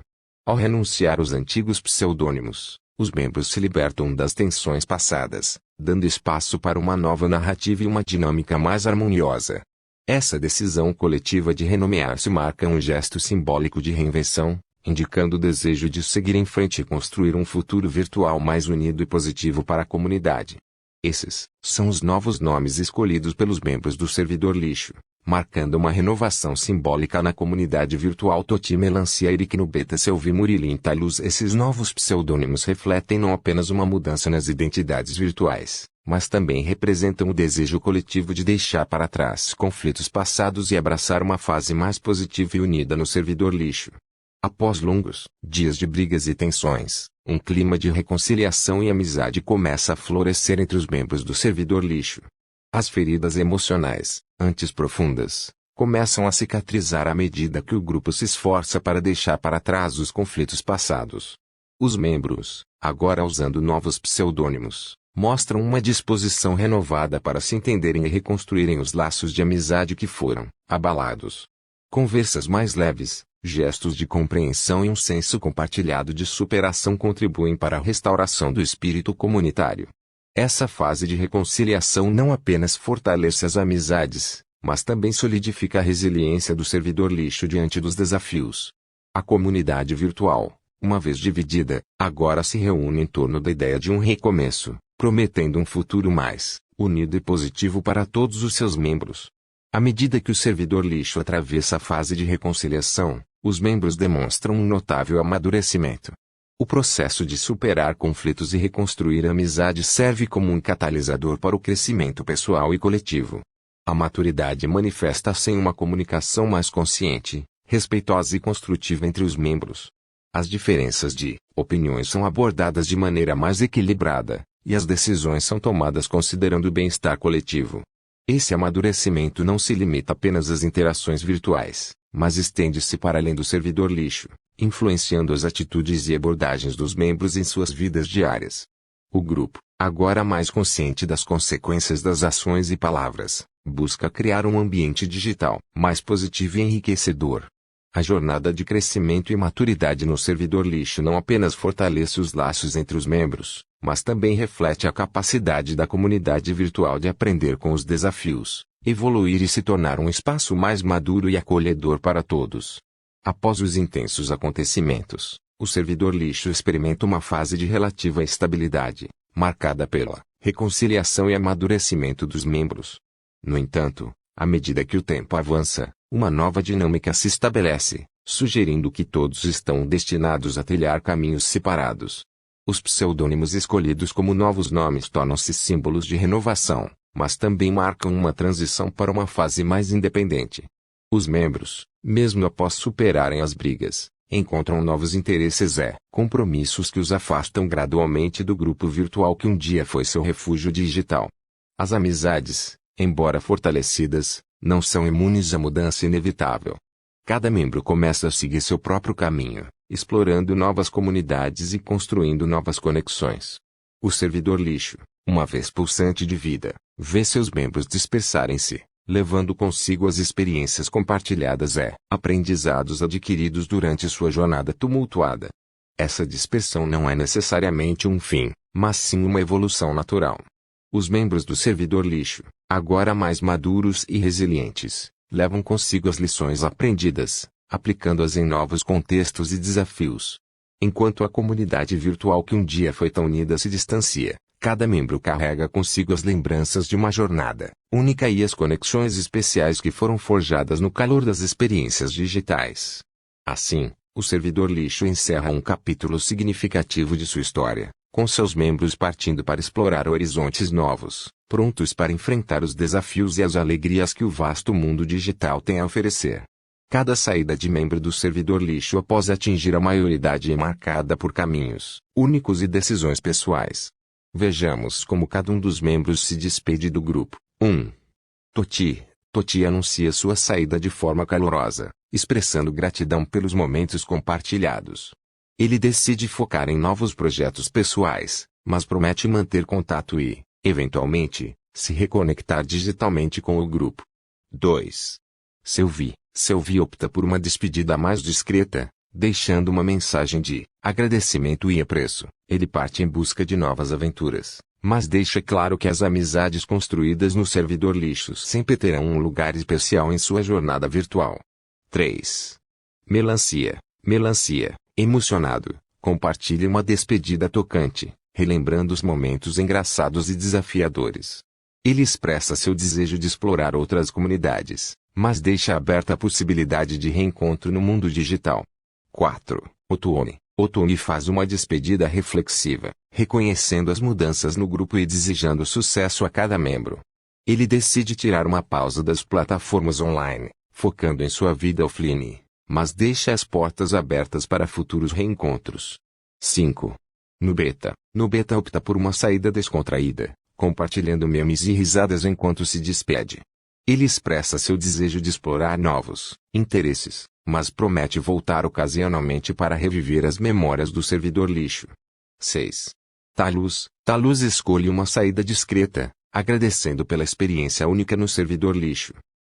Ao renunciar aos antigos pseudônimos, os membros se libertam das tensões passadas, dando espaço para uma nova narrativa e uma dinâmica mais harmoniosa. Essa decisão coletiva de renomear-se marca um gesto simbólico de reinvenção, indicando o desejo de seguir em frente e construir um futuro virtual mais unido e positivo para a comunidade. Esses são os novos nomes escolhidos pelos membros do servidor lixo, marcando uma renovação simbólica na comunidade virtual Toti Melancia Eric Nubeta Selvi Murilim Taluz. Esses novos pseudônimos refletem não apenas uma mudança nas identidades virtuais, mas também representam o desejo coletivo de deixar para trás conflitos passados e abraçar uma fase mais positiva e unida no servidor lixo. Após longos dias de brigas e tensões, um clima de reconciliação e amizade começa a florescer entre os membros do servidor lixo. As feridas emocionais, antes profundas, começam a cicatrizar à medida que o grupo se esforça para deixar para trás os conflitos passados. Os membros, agora usando novos pseudônimos, mostram uma disposição renovada para se entenderem e reconstruírem os laços de amizade que foram abalados. Conversas mais leves, gestos de compreensão e um senso compartilhado de superação contribuem para a restauração do espírito comunitário. Essa fase de reconciliação não apenas fortalece as amizades, mas também solidifica a resiliência do servidor lixo diante dos desafios. A comunidade virtual, uma vez dividida, agora se reúne em torno da ideia de um recomeço, prometendo um futuro mais unido e positivo para todos os seus membros. À medida que o servidor lixo atravessa a fase de reconciliação, os membros demonstram um notável amadurecimento. O processo de superar conflitos e reconstruir amizade serve como um catalisador para o crescimento pessoal e coletivo. A maturidade manifesta-se em uma comunicação mais consciente, respeitosa e construtiva entre os membros. As diferenças de opiniões são abordadas de maneira mais equilibrada, e as decisões são tomadas considerando o bem-estar coletivo. Esse amadurecimento não se limita apenas às interações virtuais, mas estende-se para além do servidor lixo, influenciando as atitudes e abordagens dos membros em suas vidas diárias. O grupo, agora mais consciente das consequências das ações e palavras, busca criar um ambiente digital mais positivo e enriquecedor. A jornada de crescimento e maturidade no servidor lixo não apenas fortalece os laços entre os membros, mas também reflete a capacidade da comunidade virtual de aprender com os desafios, evoluir e se tornar um espaço mais maduro e acolhedor para todos. Após os intensos acontecimentos, o servidor lixo experimenta uma fase de relativa estabilidade, marcada pela reconciliação e amadurecimento dos membros. No entanto, à medida que o tempo avança, uma nova dinâmica se estabelece, sugerindo que todos estão destinados a trilhar caminhos separados. Os pseudônimos escolhidos como novos nomes tornam-se símbolos de renovação, mas também marcam uma transição para uma fase mais independente. Os membros, mesmo após superarem as brigas, encontram novos interesses e compromissos que os afastam gradualmente do grupo virtual que um dia foi seu refúgio digital. As amizades, embora fortalecidas, não são imunes à mudança inevitável. Cada membro começa a seguir seu próprio caminho, explorando novas comunidades e construindo novas conexões. O servidor lixo, uma vez pulsante de vida, vê seus membros dispersarem-se, levando consigo as experiências compartilhadas e aprendizados adquiridos durante sua jornada tumultuada. Essa dispersão não é necessariamente um fim, mas sim uma evolução natural. Os membros do servidor lixo, agora mais maduros e resilientes, levam consigo as lições aprendidas, aplicando-as em novos contextos e desafios. Enquanto a comunidade virtual que um dia foi tão unida se distancia, cada membro carrega consigo as lembranças de uma jornada única e as conexões especiais que foram forjadas no calor das experiências digitais. Assim, o servidor lixo encerra um capítulo significativo de sua história, com seus membros partindo para explorar horizontes novos, prontos para enfrentar os desafios e as alegrias que o vasto mundo digital tem a oferecer. Cada saída de membro do servidor lixo após atingir a maioridade é marcada por caminhos únicos e decisões pessoais. Vejamos como cada um dos membros se despede do grupo. 1. Toti anuncia sua saída de forma calorosa, expressando gratidão pelos momentos compartilhados. Ele decide focar em novos projetos pessoais, mas promete manter contato e, eventualmente, se reconectar digitalmente com o grupo. 2. Sylvie opta por uma despedida mais discreta, deixando uma mensagem de agradecimento e apreço. Ele parte em busca de novas aventuras, mas deixa claro que as amizades construídas no servidor lixo sempre terão um lugar especial em sua jornada virtual. 3. Melancia, emocionado, compartilha uma despedida tocante, relembrando os momentos engraçados e desafiadores. Ele expressa seu desejo de explorar outras comunidades, mas deixa aberta a possibilidade de reencontro no mundo digital. 4. Otone faz uma despedida reflexiva, reconhecendo as mudanças no grupo e desejando sucesso a cada membro. Ele decide tirar uma pausa das plataformas online, focando em sua vida offline, mas deixa as portas abertas para futuros reencontros. 5. Nubeta opta por uma saída descontraída, compartilhando memes e risadas enquanto se despede. Ele expressa seu desejo de explorar novos interesses, mas promete voltar ocasionalmente para reviver as memórias do servidor lixo. 6. Taluz escolhe uma saída discreta, agradecendo pela experiência única no servidor lixo.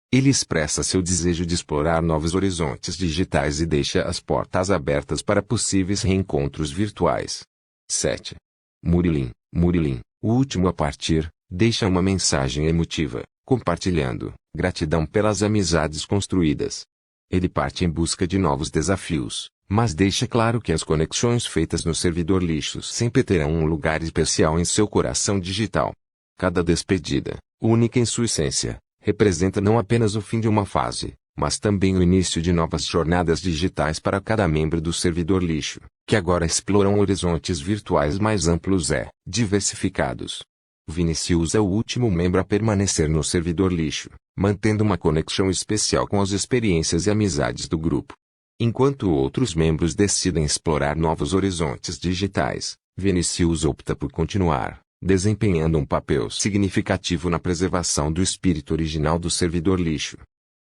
Ele expressa seu desejo de explorar novos horizontes digitais e deixa as portas abertas para possíveis reencontros virtuais. 7. Murilin, o último a partir, deixa uma mensagem emotiva, compartilhando gratidão pelas amizades construídas. Ele parte em busca de novos desafios, mas deixa claro que as conexões feitas no servidor lixo sempre terão um lugar especial em seu coração digital. Cada despedida, única em sua essência, representa não apenas o fim de uma fase, mas também o início de novas jornadas digitais para cada membro do servidor lixo, que agora exploram horizontes virtuais mais amplos e diversificados. Vinicius é o último membro a permanecer no servidor lixo, mantendo uma conexão especial com as experiências e amizades do grupo. Enquanto outros membros decidem explorar novos horizontes digitais, Vinicius opta por continuar, desempenhando um papel significativo na preservação do espírito original do servidor lixo.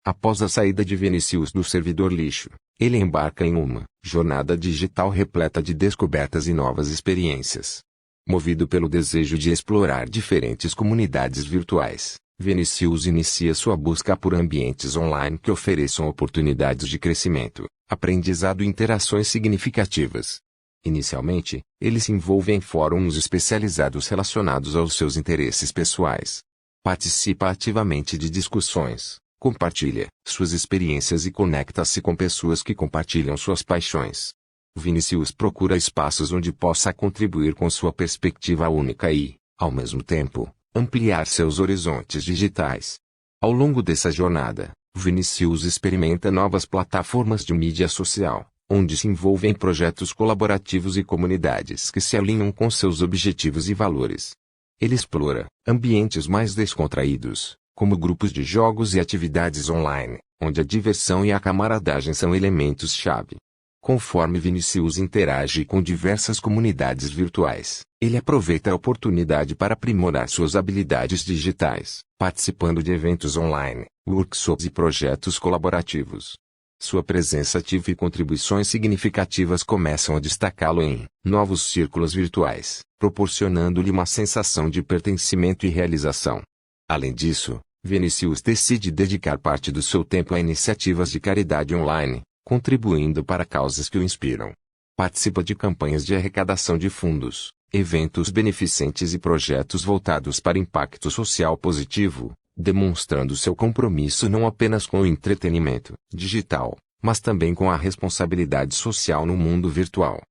Após a saída de Vinicius do servidor lixo, ele embarca em uma jornada digital repleta de descobertas e novas experiências. Movido pelo desejo de explorar diferentes comunidades virtuais, Vinicius inicia sua busca por ambientes online que ofereçam oportunidades de crescimento, aprendizado e interações significativas. Inicialmente, ele se envolve em fóruns especializados relacionados aos seus interesses pessoais. Participa ativamente de discussões, compartilha suas experiências e conecta-se com pessoas que compartilham suas paixões. Vinicius procura espaços onde possa contribuir com sua perspectiva única e, ao mesmo tempo, ampliar seus horizontes digitais. Ao longo dessa jornada, Vinicius experimenta novas plataformas de mídia social, onde se envolve em projetos colaborativos e comunidades que se alinham com seus objetivos e valores. Ele explora ambientes mais descontraídos, como grupos de jogos e atividades online, onde a diversão e a camaradagem são elementos-chave. Conforme Vinícius interage com diversas comunidades virtuais, ele aproveita a oportunidade para aprimorar suas habilidades digitais, participando de eventos online, workshops e projetos colaborativos. Sua presença ativa e contribuições significativas começam a destacá-lo em novos círculos virtuais, proporcionando-lhe uma sensação de pertencimento e realização. Além disso, Vinícius decide dedicar parte do seu tempo a iniciativas de caridade online, contribuindo para causas que o inspiram. Participa de campanhas de arrecadação de fundos, eventos beneficentes e projetos voltados para impacto social positivo, demonstrando seu compromisso não apenas com o entretenimento digital, mas também com a responsabilidade social no mundo virtual.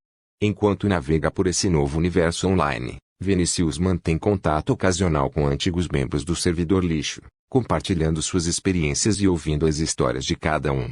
Enquanto navega por esse novo universo online, Vinícius mantém contato ocasional com antigos membros do servidor lixo, compartilhando suas experiências e ouvindo as histórias de cada um.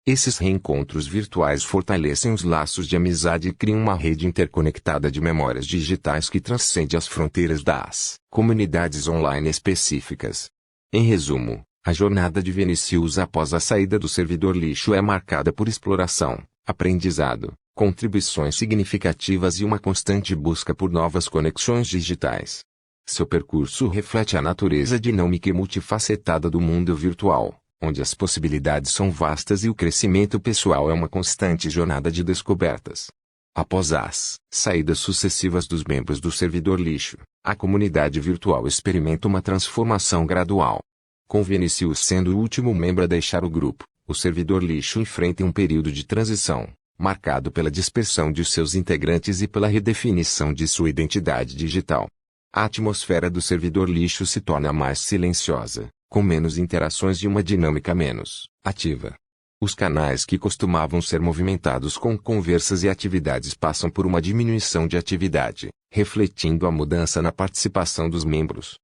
Esses reencontros virtuais fortalecem os laços de amizade e criam uma rede interconectada de memórias digitais que transcende as fronteiras das comunidades online específicas. Em resumo, a jornada de Vinícius após a saída do servidor lixo é marcada por exploração, aprendizado, contribuições significativas e uma constante busca por novas conexões digitais. Seu percurso reflete a natureza dinâmica e multifacetada do mundo virtual, onde as possibilidades são vastas e o crescimento pessoal é uma constante jornada de descobertas. Após as saídas sucessivas dos membros do servidor lixo, a comunidade virtual experimenta uma transformação gradual. Com Vinícius sendo o último membro a deixar o grupo, o servidor lixo enfrenta um período de transição, marcado pela dispersão de seus integrantes e pela redefinição de sua identidade digital. A atmosfera do servidor lixo se torna mais silenciosa, com menos interações e uma dinâmica menos ativa. Os canais que costumavam ser movimentados com conversas e atividades passam por uma diminuição de atividade, refletindo a mudança na participação dos membros.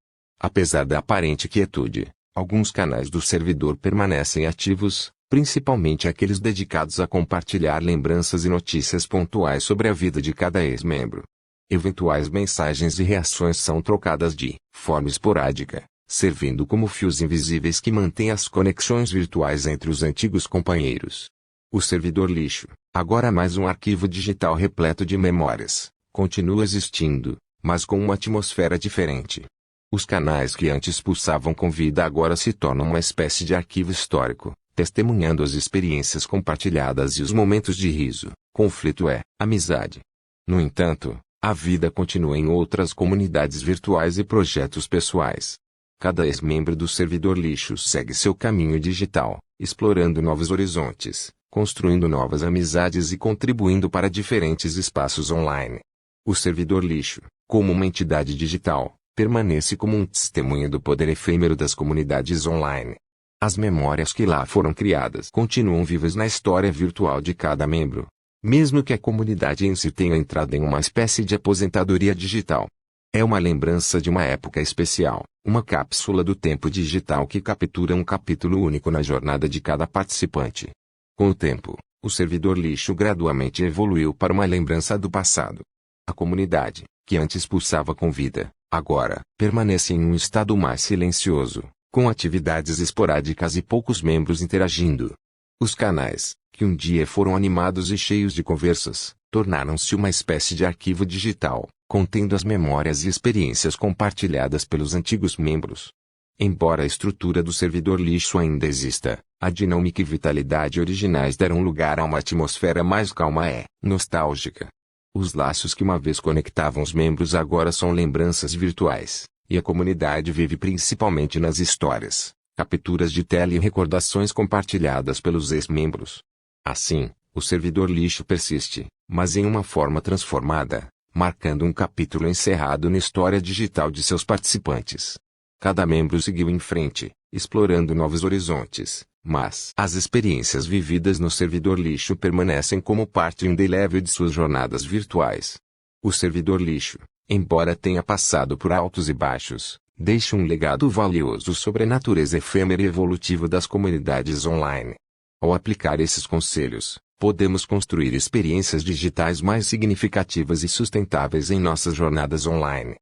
Apesar da aparente quietude, alguns canais do servidor permanecem ativos, principalmente aqueles dedicados a compartilhar lembranças e notícias pontuais sobre a vida de cada ex-membro. Eventuais mensagens e reações são trocadas de forma esporádica, servindo como fios invisíveis que mantêm as conexões virtuais entre os antigos companheiros. O servidor lixo, agora mais um arquivo digital repleto de memórias, continua existindo, mas com uma atmosfera diferente. Os canais que antes pulsavam com vida agora se tornam uma espécie de arquivo histórico, testemunhando as experiências compartilhadas e os momentos de riso, conflito e amizade. No entanto, a vida continua em outras comunidades virtuais e projetos pessoais. Cada ex-membro do servidor lixo segue seu caminho digital, explorando novos horizontes, construindo novas amizades e contribuindo para diferentes espaços online. O servidor lixo, como uma entidade digital, permanece como um testemunho do poder efêmero das comunidades online. As memórias que lá foram criadas continuam vivas na história virtual de cada membro, mesmo que a comunidade em si tenha entrado em uma espécie de aposentadoria digital. É uma lembrança de uma época especial, uma cápsula do tempo digital que captura um capítulo único na jornada de cada participante. Com o tempo, o servidor lixo gradualmente evoluiu para uma lembrança do passado. A comunidade, que antes pulsava com vida, agora permanece em um estado mais silencioso, com atividades esporádicas e poucos membros interagindo. Os canais, que um dia foram animados e cheios de conversas, tornaram-se uma espécie de arquivo digital, contendo as memórias e experiências compartilhadas pelos antigos membros. Embora a estrutura do servidor lixo ainda exista, a dinâmica e vitalidade originais deram lugar a uma atmosfera mais calma e nostálgica. Os laços que uma vez conectavam os membros agora são lembranças virtuais, e a comunidade vive principalmente nas histórias, capturas de tela e recordações compartilhadas pelos ex-membros. Assim, o servidor lixo persiste, mas em uma forma transformada, marcando um capítulo encerrado na história digital de seus participantes. Cada membro seguiu em frente, explorando novos horizontes, mas as experiências vividas no servidor lixo permanecem como parte indelével de suas jornadas virtuais. O servidor lixo, embora tenha passado por altos e baixos, deixa um legado valioso sobre a natureza efêmera e evolutiva das comunidades online. Ao aplicar esses conselhos, podemos construir experiências digitais mais significativas e sustentáveis em nossas jornadas online.